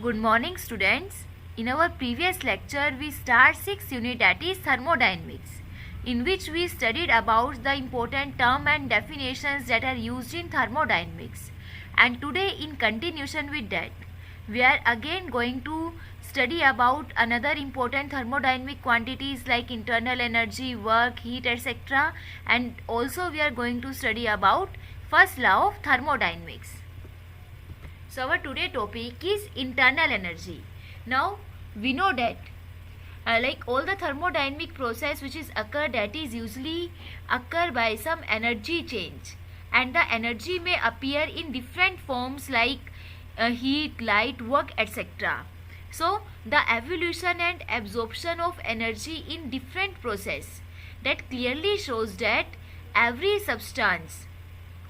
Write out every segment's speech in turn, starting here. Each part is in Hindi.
Good morning, students. In our previous lecture, we start 6th unit, that is thermodynamics, in which we studied about the important term and definitions that are used in thermodynamics. And today, in continuation with that, we are again going to study about another important thermodynamic quantities like internal energy, work, heat, etc. And also we are going to study about first law of thermodynamics. So our today topic is internal energy. Now we know that like all the thermodynamic process which is occur, that is usually occur by some energy change, and the energy may appear in different forms like heat, light, work, etc. So the evolution and absorption of energy in different process, that clearly shows that every substance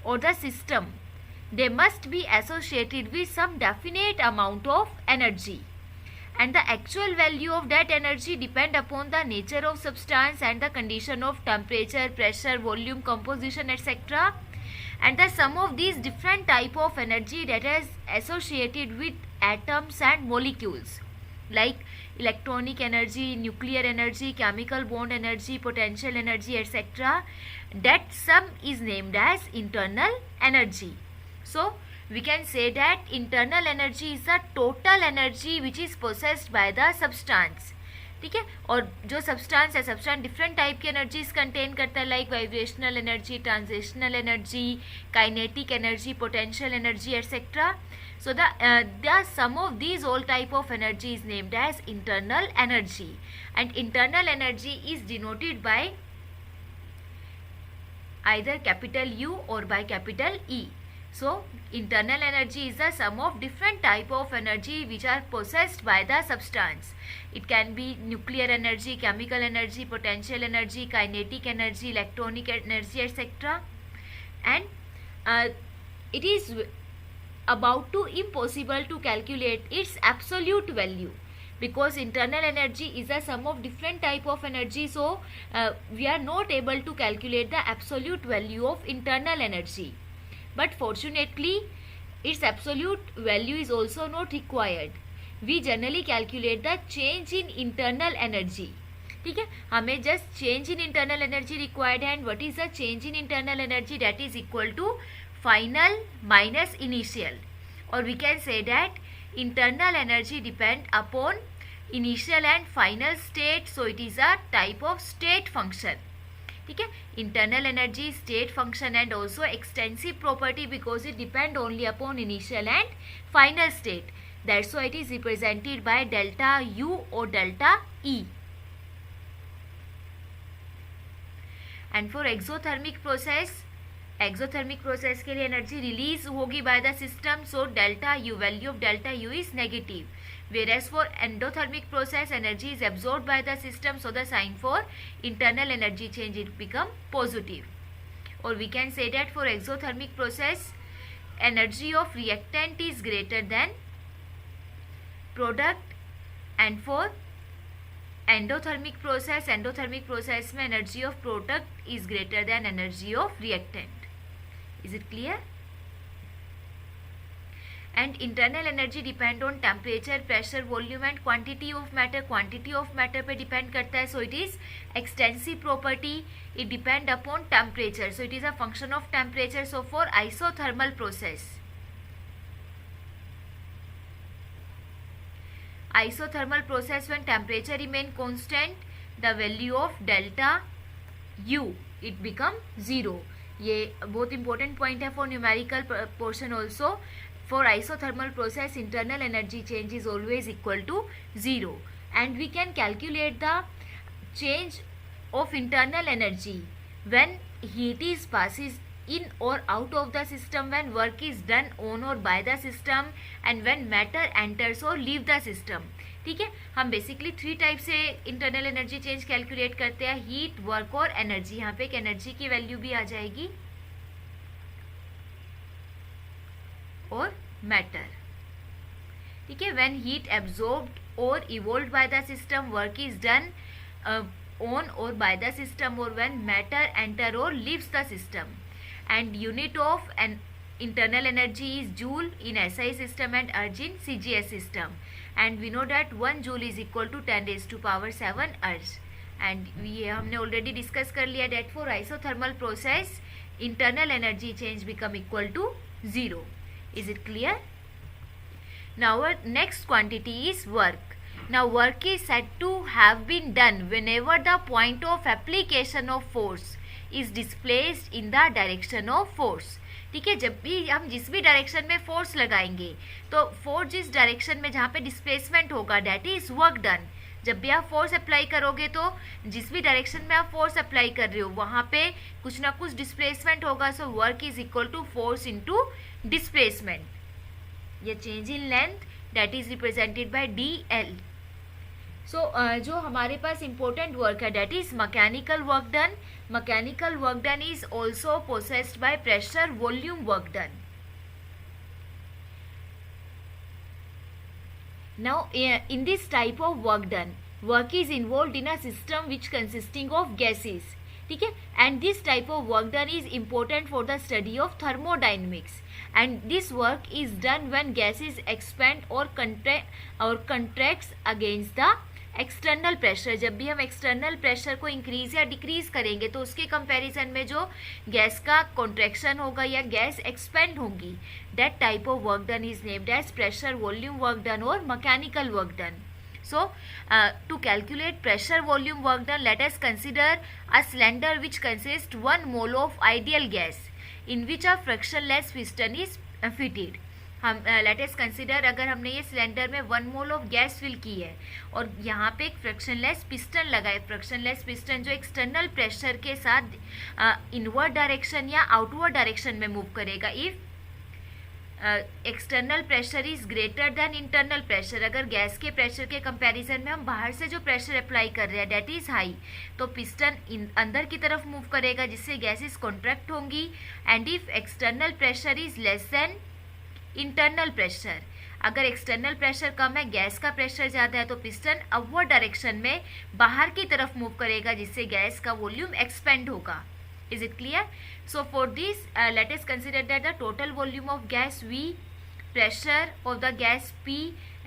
or the system, they must be associated with some definite amount of energy, and the actual value of that energy depend upon the nature of substance and the condition of temperature, pressure, volume, composition, etc. And the sum of these different type of energy that is associated with atoms and molecules like electronic energy, nuclear energy, chemical bond energy, potential energy, etc., that sum is named as internal energy. So we can say that internal energy is the total energy which is possessed by the substance. ठीक है, और जो सब्सटेंस है, सब्सटेंस डिफरेंट टाइप की एनर्जीज कंटेन करता है like vibrational energy, transitional energy, kinetic energy, potential energy, etcetera. So the sum of these all type of energy is named as internal energy, and internal energy is denoted by either capital U or by capital E. So internal energy is the sum of different type of energy which are possessed by the substance. It can be nuclear energy, chemical energy, potential energy, kinetic energy, electronic energy, etc. And it is about to impossible to calculate its absolute value, because internal energy is a sum of different type of energy. So we are not able to calculate the absolute value of internal energy. But fortunately, its absolute value is also not required. We generally calculate the change in internal energy. ठीक है, हमें just change in internal energy required है. And what is the change in internal energy? That is equal to final minus initial. Or we can say that internal energy depend upon initial and final state. So it is a type of state function. ठीक है, internal energy state function and also extensive property because it depend only upon initial and final state. That's why it is represented by delta U और delta E. And for exothermic process के लिए एनर्जी रिलीज होगी by the system. So delta U, value of delta U is negative. Whereas for endothermic process, energy is absorbed by the system, so the sign for internal energy change it become positive. Or we can say that for exothermic process, energy of reactant is greater than product, and for endothermic process में energy of product is greater than energy of reactant. Is it clear? And internal energy depend on temperature, pressure, volume and quantity of matter. Quantity of matter पे depend करता है. So it is extensive property. It depend upon temperature. So it is a function of temperature. So for isothermal process, when temperature remain constant, the value of delta U it become 0. ये बहुत important point है for numerical portion also. For isothermal process, internal energy change is always equal to 0, and we can calculate the change of internal energy when heat is passes in or out of the system, when work is done on or by the system, and when matter enters or leave the system. ठीक है, हम बेसिकली 3 टाइप से इंटरनल एनर्जी चेंज कैलकुलेट करते हैं, हीट, वर्क और एनर्जी. यहाँ पे एक एनर्जी की वैल्यू भी आ जाएगी और मैटर. ठीक है, व्हेन हीट एब्जॉर्ब्ड और evolved by the system, work is done on और बाय द सिस्टम, और व्हेन मैटर एंटर और leaves the system. And unit of internal energy is joule in SI system and Erg in CGS system, and we know that 1 joule is equal to 10 raised to power 7 Erg, and ये हमने already discuss कर लिया that for isothermal process internal energy change become equal to 0. Is it clear? Now our next quantity is work. Now work is said to have been done whenever the point of application of force is displaced in the direction of force. ठीक है, जब भी हम जिस भी डायरेक्शन में फोर्स लगाएंगे तो फोर्स जिस डायरेक्शन में जहाँ पे डिस्प्लेसमेंट होगा दैट इज वर्क डन. जब भी आप फोर्स अप्लाई करोगे तो जिस भी डायरेक्शन में आप फोर्स अप्लाई कर रहे हो वहाँ पे कुछ ना कुछ डिस्प्लेसमेंट होगा. So work is equal to force into displacement. ये change in length that is represented by DL. सो जो हमारे पास इम्पोर्टेंट वर्क है that is mechanical work done. Mechanical work done is also possessed by pressure volume work done. Now in this type of work done work is involved in a system which consisting of gases. ठीक है, and this type of work done is important for the study of thermodynamics, and this work is done when gases expand or contracts against the external pressure. जब भी हम एक्सटर्नल प्रेशर को इंक्रीज या डिक्रीज करेंगे तो उसके कंपैरिजन में जो गैस का कॉन्ट्रैक्शन होगा या गैस एक्सपेंड होगी that type of work done is named as pressure volume work done और mechanical work done. So to calculate pressure volume work done, let us consider a cylinder which consists 1 mole of ideal gas in which a frictionless piston is fitted. हम let us consider अगर हमने ये सिलेंडर में 1 मोल ऑफ गैस फिल की है और यहाँ पे एक फ्रिक्शनलेस पिस्टन लगाए. फ्रिक्शनलेस पिस्टन जो एक्सटर्नल प्रेशर के साथ इनवर्ड डायरेक्शन या आउटवर्ड डायरेक्शन में मूव करेगा. If external pressure is greater than internal pressure, अगर गैस के प्रेशर के कंपैरिजन में हम बाहर से जो प्रेशर अप्लाई कर रहे हैं डेट इज हाई तो पिस्टन अंदर की तरफ मूव करेगा जिससे गैसेस कॉन्ट्रैक्ट होंगी. And if external pressure is less than internal pressure, अगर एक्सटर्नल प्रेशर कम है गैस का प्रेशर ज़्यादा है तो पिस्टन अपवर्ड डायरेक्शन में बाहर की तरफ मूव करेगा जिससे गैस का वॉल्यूम एक्सपेंड होगा. Is it clear? So for this let us consider that the total volume of gas V, pressure of the gas P,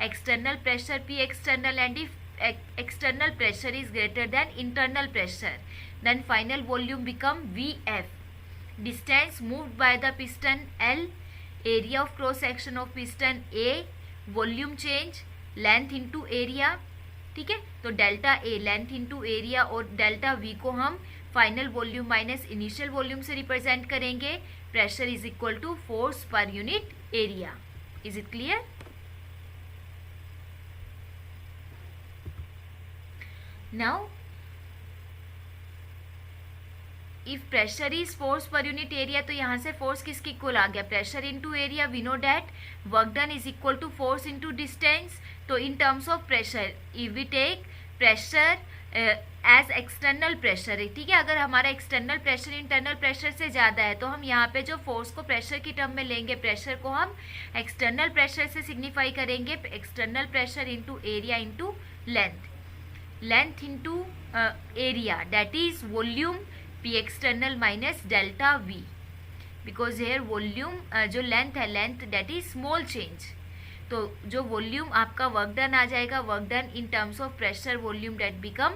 external pressure P external, and if external pressure is greater than internal pressure then final volume become VF. Distance moved by the piston L, area of cross section of piston A, volume change, length into area. ठीक है, तो delta A length into area और डेल्टा वी को हम final volume minus initial volume से रिप्रेजेंट करेंगे. Pressure is equal to force per unit area. Is it clear? Now if pressure is force per unit area तो यहाँ से फोर्स किसके इक्वल आ गया? Pressure into area. We know that work done is equal to force into distance. तो in terms of pressure if we take pressure as external pressure, ठीक है, अगर हमारा एक्सटर्नल प्रेशर इंटरनल प्रेशर से ज़्यादा है तो हम यहाँ पे जो फोर्स को प्रेशर की टर्म में लेंगे प्रेशर को हम एक्सटर्नल प्रेशर से सिग्निफाई करेंगे. External pressure into area into length, length into area that is volume P external minus delta V, because here volume जो लेंथ है length that is small change. तो जो वॉल्यूम आपका वर्क डन आ जाएगा work done in terms of pressure volume that become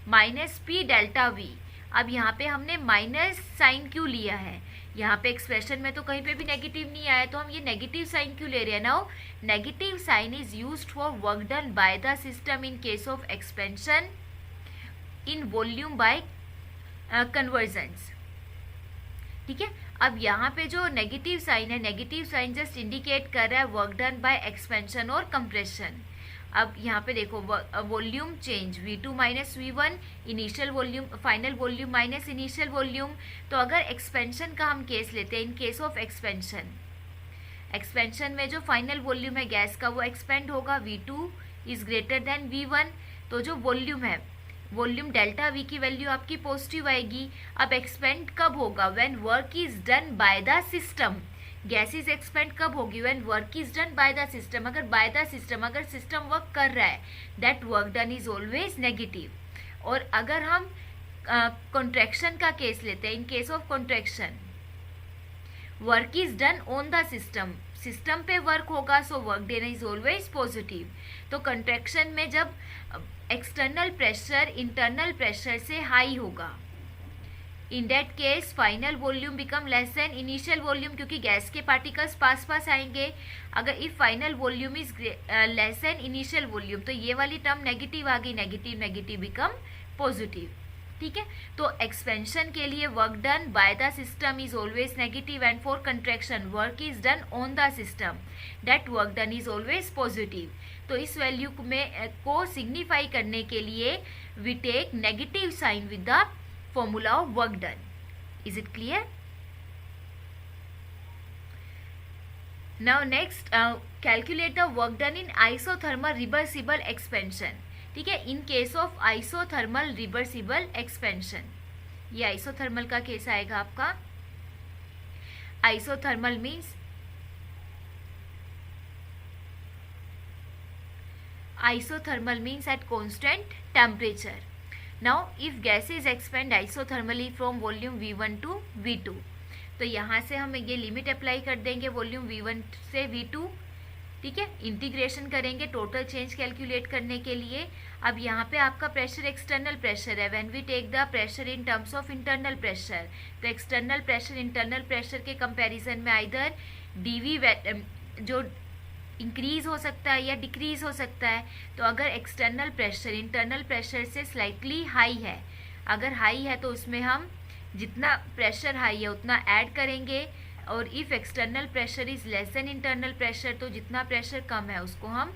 minus P delta V. अब यहाँ पे हमने माइनस साइन क्यों लिया है? यहाँ पे एक्सप्रेशन में तो कहीं पे भी नेगेटिव नहीं आया तो हम ये नेगेटिव साइन क्यों ले रहे हैं? Now negative sign is used for work done by the system in case of expansion in volume by convergence. ठीक है, अब यहाँ पे जो नेगेटिव साइन है नेगेटिव साइन जस्ट इंडिकेट कर रहा है वर्क डन बाय एक्सपेंशन और कंप्रेशन. अब यहाँ पे देखो volume change V2 minus V1, initial volume final volume minus initial volume. तो अगर एक्सपेंशन का हम केस लेते हैं इन केस ऑफ एक्सपेंशन, एक्सपेंशन में जो फाइनल वॉल्यूम है गैस का वो एक्सपेंड होगा. V2 is greater than V1, तो जो वॉल्यूम है वॉल्यूम डेल्टा वी की वैल्यू आपकी पॉजिटिव आएगी. अब एक्सपेंड कब होगा? When work is done by the system. Gases expand कब होगी? When work is done by the system. अगर बाय द सिस्टम अगर सिस्टम वर्क कर रहा है that work done is always negative. और अगर हम कॉन्ट्रैक्शन का केस लेते हैं इन case of contraction work is done on the system, system पे वर्क होगा, so work done is always positive. तो कंट्रैक्शन में जब एक्सटर्नल प्रेशर इंटरनल प्रेशर से हाई होगा, in that case final volume become less than initial volume, क्योंकि गैस के पार्टिकल्स पास पास आएंगे। अगर if final volume is less than initial volume, तो ये वाली टर्म नेगेटिव आ गई, नेगेटिव नेगेटिव बिकम पॉजिटिव। ठीक है, तो एक्सपेंशन के लिए work done by the system is always negative, and for contraction work is done on the system, that work done is always positive. तो इस वैल्यू में को सिग्निफाई करने के लिए we take negative sign with the formula of work done. Is it clear? Now next, calculate the work done in isothermal reversible expansion. ठीक है, in case of isothermal reversible expansion, ये आइसोथर्मल का केस आएगा आपका। Isothermal means at constant temperature. Now if gases expand isothermally from volume V1 to V2, तो यहाँ से हम ये लिमिट अप्लाई कर देंगे वॉल्यूम V1 से V2। ठीक है, इंटीग्रेशन करेंगे टोटल चेंज कैलकुलेट करने के लिए। अब यहाँ पे आपका प्रेशर एक्सटर्नल प्रेशर है, when we take the pressure in terms of internal pressure, तो एक्सटर्नल प्रेशर इंटरनल प्रेशर के कंपैरिजन में आइदर डीवी जो इंक्रीज हो सकता है या डिक्रीज हो सकता है। तो अगर एक्सटर्नल प्रेशर इंटरनल प्रेशर से स्लाइटली हाई है, अगर हाई है तो उसमें हम जितना प्रेशर हाई है उतना ऐड करेंगे, और if external pressure is less than internal pressure, तो जितना प्रेशर कम है उसको हम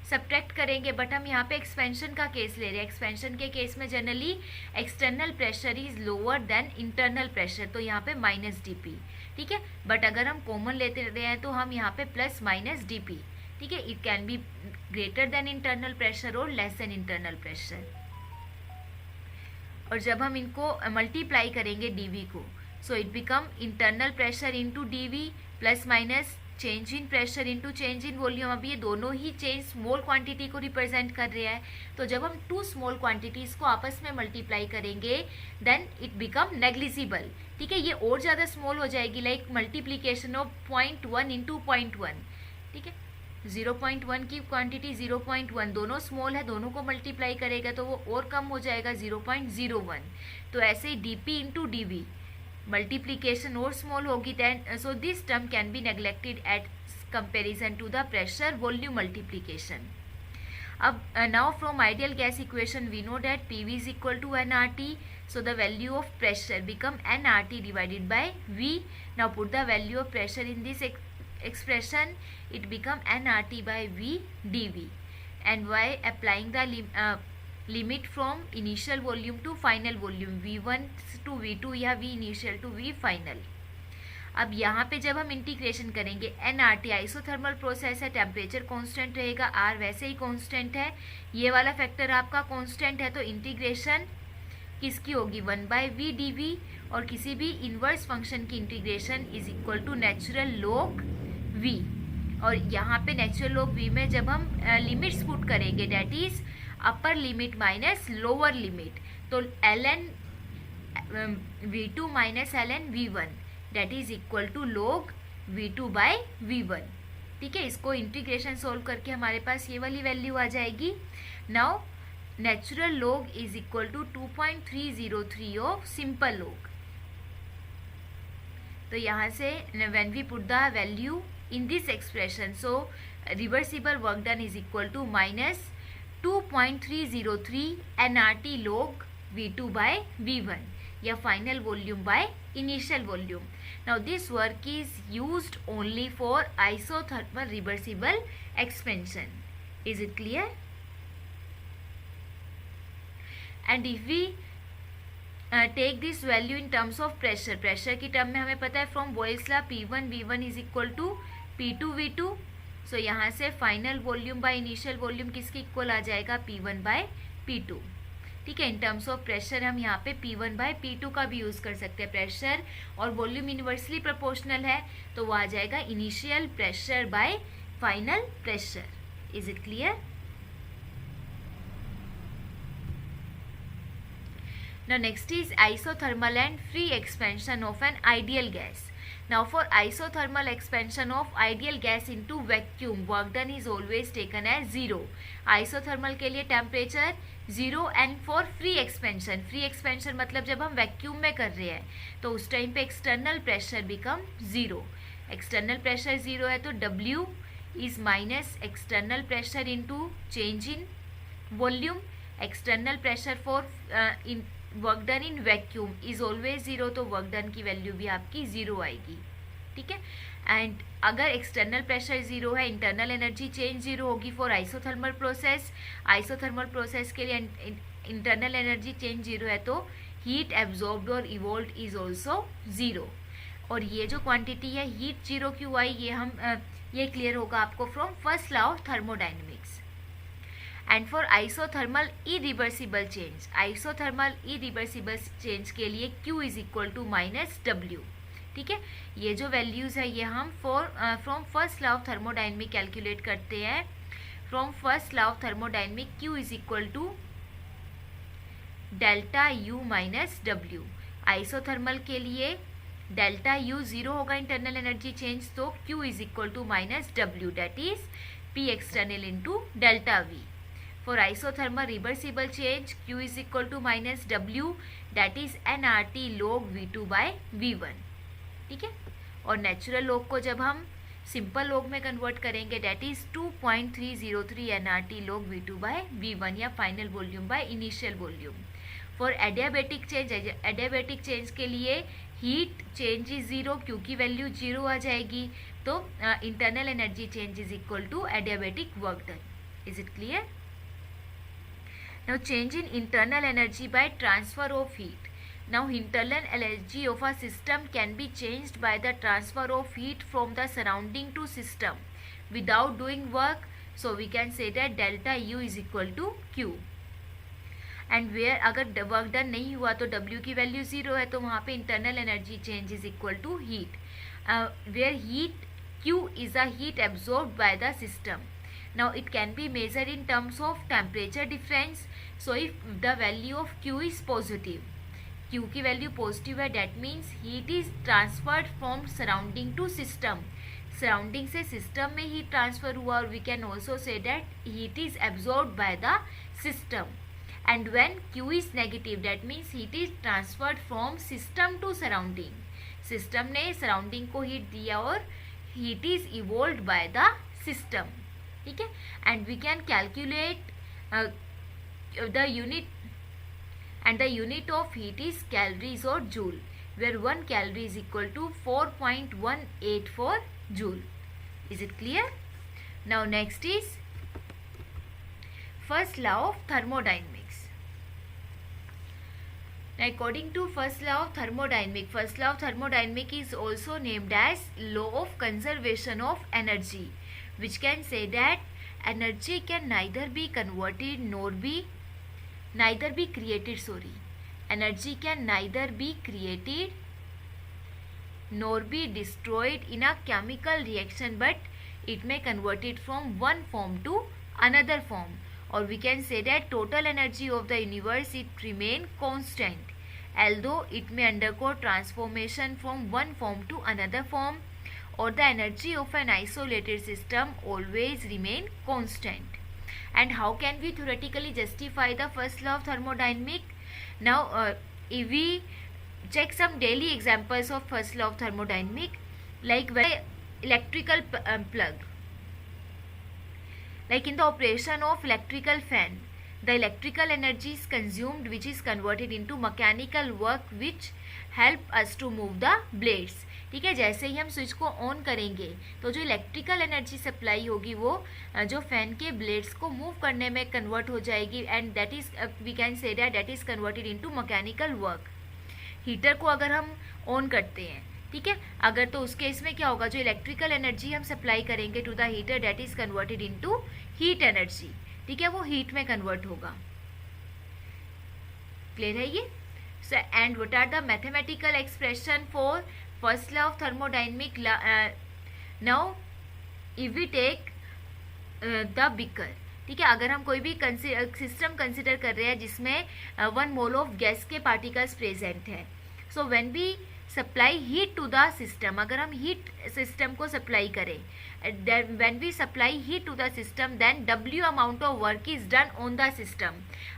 सब्ट्रैक्ट करेंगे। बट हम यहाँ पे एक्सपेंशन का केस ले रहे हैं, एक्सपेंशन के केस में generally external pressure is lower than internal pressure, तो यहाँ पे माइनस dp। ठीक है, बट अगर हम कॉमन लेते रहे हैं तो हम यहाँ पे प्लस माइनस dp। ठीक है, it can be greater than internal pressure और लेस देन इंटरनल प्रेशर। और जब हम इनको मल्टीप्लाई करेंगे dv को, so it become internal pressure into dv plus minus change in pressure into change in volume. अब ये दोनों ही चेंज स्मॉल क्वांटिटी को रिप्रेजेंट कर रहे हैं, तो जब हम टू स्मॉल क्वांटिटीज को आपस में मल्टीप्लाई करेंगे देन इट बिकम नेग्लिजिबल। ठीक है, ये और ज़्यादा स्मॉल हो जाएगी, लाइक मल्टीप्लीकेशन ऑफ 0.1 इंटू 0.1। ठीक है, 0.1 की क्वांटिटी 0.1 दोनों स्मॉल है, दोनों को मल्टीप्लाई करेगा तो वो और कम हो जाएगा 0.01। तो ऐसे ही dp इंटू dv मल्टीप्लीकेशन और स्मॉल होगी, then so this term can be neglected at comparison to the pressure volume multiplication. अब now from ideal gas equation we know that PV is equal to nRT, so the value of pressure become nRT divided by V. Now put the value of pressure in this expression, it become nRT by V dV, and by applying the limit from initial volume to final volume V1 to V2 या V initial to V final। अब यहाँ पे जब हम इंटीग्रेशन करेंगे nRT आइसोथर्मल प्रोसेस है, टेम्परेचर कांस्टेंट रहेगा, R वैसे ही कांस्टेंट है, ये वाला फैक्टर आपका कांस्टेंट है, तो इंटीग्रेशन किसकी होगी 1/v dv, और किसी भी इन्वर्स फंक्शन की integration is equal to natural log v। और यहाँ पे नेचुरल लॉग v में जब हम लिमिट्स पुट करेंगे that is upper limit minus lower limit, तो ln v2 minus ln v1 that is equal to log v2 by v1। ठीक है, इसको इंटीग्रेशन सोल्व करके हमारे पास ये वाली वैल्यू आ जाएगी। Now natural log is equal to 2.303 of simple log। तो यहाँ से when we put the value in this expression, so reversible work done is equal to minus 2.303 nRT log v2 by v1 या final volume by initial volume. Now this work is used only for isothermal reversible expansion. Is it clear? And if we take this value in terms of pressure, pressure की टर्म में हमें पता है from Boyle's law P1 V1 is equal to P2 V2, so यहाँ से final volume by initial volume किसके इक्वल आ जाएगा P1 बाय P2। ठीक है, इन टर्म्स ऑफ प्रेशर हम यहाँ पे P1 बाय P2 का भी यूज़ कर सकते हैं। प्रेशर और वॉल्यूम इनवर्सली प्रोपोर्शनल है, तो वो आ जाएगा initial pressure by final pressure. Is it clear? Now next is isothermal and free expansion of an ideal gas. Now for isothermal expansion of ideal gas into vacuum, work done is always taken as 0. Isothermal के लिए temperature 0 and for free expansion मतलब जब हम वैक्यूम में कर रहे हैं तो उस टाइम पे external pressure become 0. External pressure 0 है तो W is minus external pressure into change in volume. External pressure for work done in vacuum is always 0, तो वर्क डन की वैल्यू भी आपकी 0 आएगी. ठीक है. एंड अगर एक्सटर्नल प्रेशर 0 है, इंटरनल एनर्जी चेंज 0 होगी for isothermal process. Isothermal process के लिए इंटरनल एनर्जी चेंज 0 है तो हीट एब्जॉर्ब्ड और इवोल्व्ड इज ऑल्सो 0. और ये जो क्वांटिटी है हीट 0 क्यों आई ये क्लियर होगा आपको from first law of thermodynamics. And for isothermal irreversible change के लिए Q is equal to minus W. ठीक है. ये जो वैल्यूज है ये हम from first law of thermodynamic calculate करते हैं. From first law of thermodynamic Q is equal to delta U minus W. आइसोथर्मल के लिए डेल्टा U 0 होगा इंटरनल एनर्जी चेंज, तो Q is equal to minus W, that is P external into delta V. For isothermal reversible change, Q is equal to minus W, that is nRT log V2 by V1. ठीक है. और नेचुरल लॉग को जब हम सिंपल लॉग में कन्वर्ट करेंगे that is 2.303 nRT log V2 by V1 या final volume by initial volume. For adiabatic change के लिए हीट चेंज इज 0, Q की वैल्यू 0 आ जाएगी, तो internal energy change is equal to adiabatic work done. Is it clear? Now change in internal energy by transfer of heat. Now internal energy of a system can be changed by the transfer of heat from the surrounding to system without doing work. So we can say that delta U is equal to Q. And where अगर वर्क डन नहीं हुआ तो W की वैल्यू 0 है तो वहाँ पे internal energy change is equal to heat. Where heat Q is a heat absorbed by the system. Now it can be measured in terms of temperature difference. So if the value of Q is positive, Q की वैल्यू पॉजिटिव है, that means heat is transferred from surrounding to system. Surrounding से सिस्टम में हीट ट्रांसफर हुआ, और we can also say that heat is absorbed by the system. And when Q is negative, that means heat is transferred from system to surrounding. System ने सराउंडिंग को हीट दिया और heat is evolved by the system. ठीक है. And we can calculate the unit of heat is calories और joule, where 1 calorie is equal to 4.184 joule. Is it clear? Now next is first law of thermodynamics. According to first law of thermodynamic is also named as law of conservation of energy, which can say that energy can neither be created nor be destroyed in a chemical reaction, but it may convert it from one form to another form. Or we can say that total energy of the universe it remain constant, although it may undergo transformation from one form to another form, or the energy of an isolated system always remain constant. And how can we theoretically justify the first law of thermodynamics? Now if we check some daily examples of first law of thermodynamics, like electrical plug. Like in the operation of electrical fan, the electrical energy is consumed, which is converted into mechanical work which help us to move the blades. ठीक है. जैसे ही हम स्विच को ऑन करेंगे तो जो इलेक्ट्रिकल एनर्जी सप्लाई होगी वो जो फैन के ब्लेड्स को मूव करने में कन्वर्ट हो जाएगी, and that is we can say that is converted into mechanical work. Heater को अगर हम ऑन करते हैं, ठीक है, अगर तो उस केस में क्या होगा, जो इलेक्ट्रिकल एनर्जी हम सप्लाई करेंगे to the heater that is converted into heat energy. ठीक है, वो हीट में कन्वर्ट होगा. क्लियर है ये? And what are the mathematical expression for first law of thermodynamic? Now if we take the beaker, ठीक है, अगर हम कोई भी सिस्टम कंसिडर कर रहे हैं जिसमें 1 मोल ऑफ गैस के पार्टिकल्स प्रेजेंट है, so when we supply heat to the system, अगर हम हीट सिस्टम को सप्लाई करें, when we supply heat to the system then W amount of work is done on the system.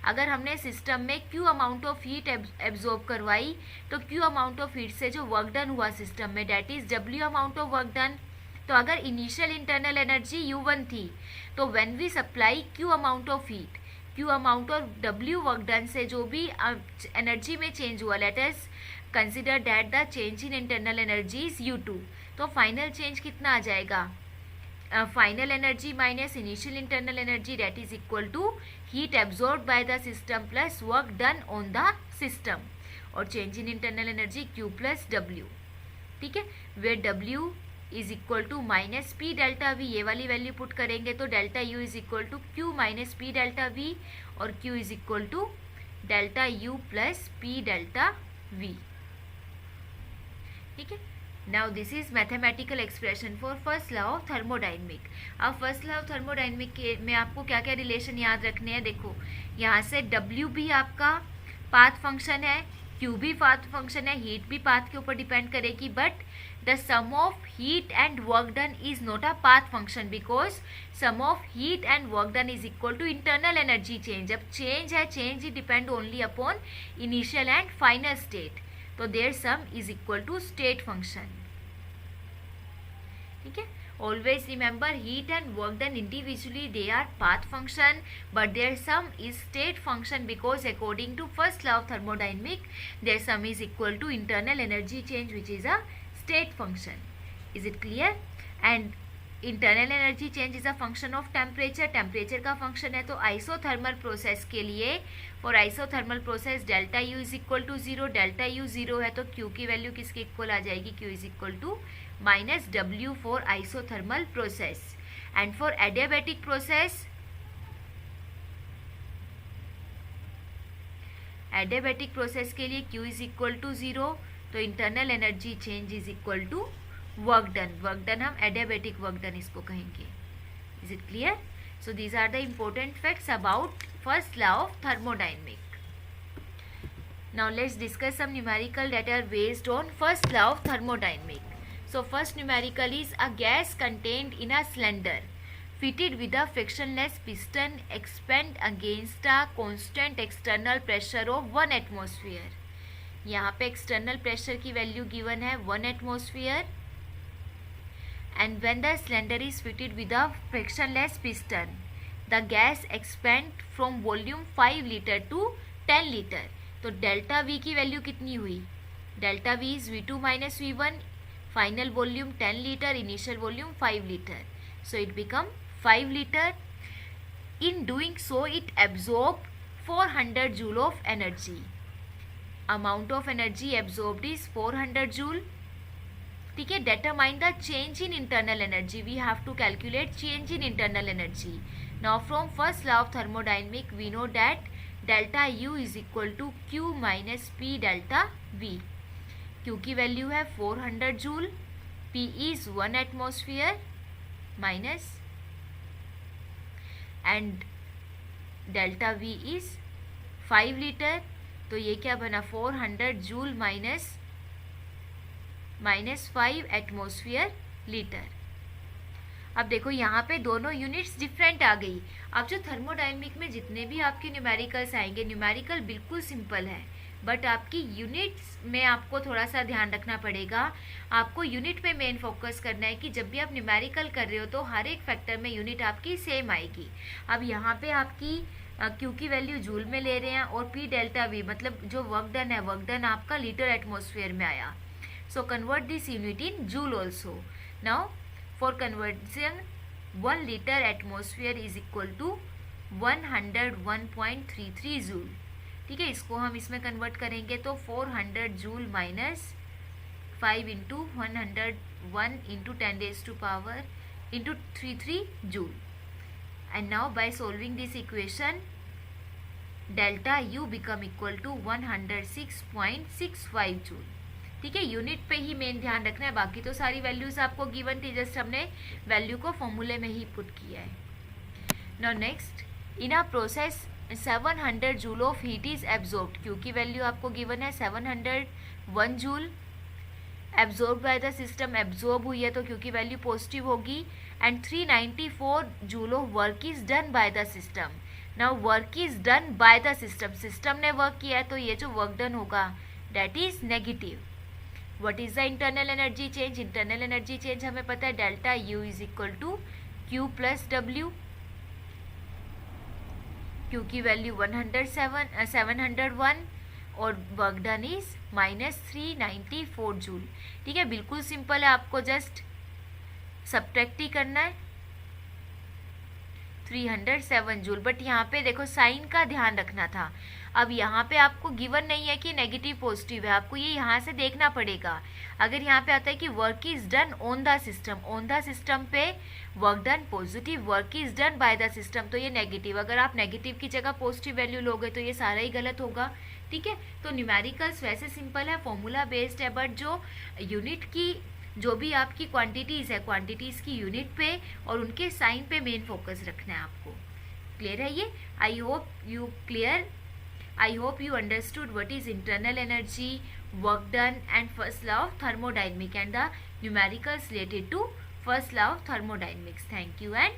अगर हमने सिस्टम में Q amount of heat absorb करवाई तो Q amount of heat से जो वर्क डन हुआ सिस्टम में that is W amount of work done. तो अगर इनिशियल इंटरनल एनर्जी U1 थी तो when we supply Q amount of heat, Q amount of W work done से जो भी एनर्जी में चेंज हुआ, let us consider that the change in internal energy is U2. तो फाइनल चेंज कितना आ जाएगा, final energy minus initial internal energy that is equal to heat absorb by the system plus work done on the system, और change in internal energy Q plus W. ठीक है, where W is equal to minus P delta V, ये वाली वैल्यू पुट करेंगे तो delta U is equal to Q minus P delta V और Q is equal to delta U plus P delta V. ठीक है, now this is mathematical expression for first law of thermodynamic. अब फर्स्ट लॉ ऑफ थर्मोडाइनमिक में आपको क्या क्या रिलेशन याद रखने हैं. देखो यहाँ से W भी आपका पाथ फंक्शन है, Q भी पाथ फंक्शन है, हीट भी पाथ के ऊपर डिपेंड करेगी, but the sum of heat and work done is not a path function because sum of heat and work done is equal to internal energy change. अब चेंज है, चेंज ही depend only upon initial and final state, तो their sum is equal to state function. ठीक है, always remember heat and work done individually they are path function but their sum is state function because according to first law of thermodynamic their sum is equal to internal energy change which is a state function. Is it clear? And internal energy change is a function of temperature, temperature का फंक्शन है. तो आइसोथर्मल प्रोसेस के लिए for isothermal process delta U is equal to 0, delta U 0 है तो Q की वैल्यू किसके इक्वल आ जाएगी, Q is equal to minus W for isothermal process. And for adiabatic process, adiabatic process के लिए Q इज इक्वल टू 0 तो internal energy change is equal to work done. Work done हम एडियाबैटिक वर्क डन इसको कहेंगे. Is it clear? So these are the important facts about first law of thermodynamic. Now let's discuss some numerical that are based on first law of thermodynamic. So first numerical is a gas contained in a cylinder fitted with a frictionless piston expand against a constant external pressure of 1 atmosphere. यहाँ पे एक्सटर्नल प्रेशर की वैल्यू गिवन है 1 atmosphere and when the cylinder is fitted with a frictionless piston the gas expand from volume 5 liter to 10 liter. तो डेल्टा V की वैल्यू कितनी हुई, delta V is V2 minus V1, final volume 10 litre, initial volume 5 litre, so it become 5 liter. In doing so it absorb 400 joule of energy. Amount of energy absorbed is 400 joule. ठीक है, determine the change in internal energy. We have to calculate change in internal energy. Now from first law of thermodynamic we know that delta U is equal to Q minus P delta V. Q की वैल्यू है 400 joule, P is 1 atmosphere minus and delta V is 5 litre. तो ये क्या बना 400 जूल माइनस 5 एटमॉस्फेयर लीटर. अब देखो यहाँ पे दोनों यूनिट्स डिफरेंट आ गई. अब जो थर्मोडायनेमिक में जितने भी आपके न्यूमेरिकल्स आएंगे, न्यूमेरिकल बिल्कुल सिंपल है बट आपकी यूनिट्स में आपको थोड़ा सा ध्यान रखना पड़ेगा. आपको यूनिट पे मेन फोकस करना है कि जब भी आप न्यूमेरिकल कर रहे हो तो हर एक फैक्टर में यूनिट आपकी सेम आएगी. अब यहाँ पे आपकी Q की वैल्यू जूल में ले रहे हैं और P डेल्टा V मतलब जो वर्क डन है, वर्क डन आपका लीटर एटमॉस्फेयर में आया. So convert this unit in joule also. Now for conversion 1 litre atmosphere is equal to 101.33 joule. ठीक है, इसको हम इसमें कन्वर्ट करेंगे तो 400 joule minus 5 into 101 into 10 raised to power into 33 joule. And now by solving this equation delta U become equal to 106.65 joule. ठीक है, यूनिट पे ही मेन ध्यान रखना है, बाकी तो सारी वैल्यूज आपको गिवन थी, जस्ट हमने वैल्यू को फॉर्मूले में ही पुट किया है. Now next, in a process 700 joule of heat is absorbed. Q की वैल्यू आपको गिवन है 701 joule absorb by the system, absorb हुई है तो क्योंकि वैल्यू पॉजिटिव होगी. And 394 joule of work is done by the system. Now work is done by the system, system ने वर्क किया है तो ये जो वर्क डन होगा that is negative. What is the internal energy change? Internal energy change हमें पता है delta U is equal to Q plus W. Q की वैल्यू 701 और वर्क डन इज -394 जूल. ठीक है, बिल्कुल सिंपल है, आपको जस्ट सब्ट्रैक्ट ही करना है. 307 जूल. बट यहाँ पे देखो साइन का ध्यान रखना था. अब यहाँ पे आपको गिवन नहीं है कि नेगेटिव पॉजिटिव है, आपको ये यहाँ से देखना पड़ेगा. अगर यहाँ पे आता है कि work is done on the system, on the system पे work done positive, work is done by the system तो ये नेगेटिव. अगर आप नेगेटिव की जगह पॉजिटिव वैल्यू लोगे तो ये सारा ही गलत होगा. ठीक है, तो न्यूमेरिकल्स वैसे सिंपल है, फॉर्मूला बेस्ड है, बट जो यूनिट की जो भी आपकी क्वांटिटीज़ है, क्वांटिटीज़ की यूनिट पे और उनके साइन पे मेन फोकस रखना है आपको. क्लियर है ये? I hope you understood what is internal energy, work done and first law of thermodynamics and the numericals related to first law of thermodynamics. Thank you and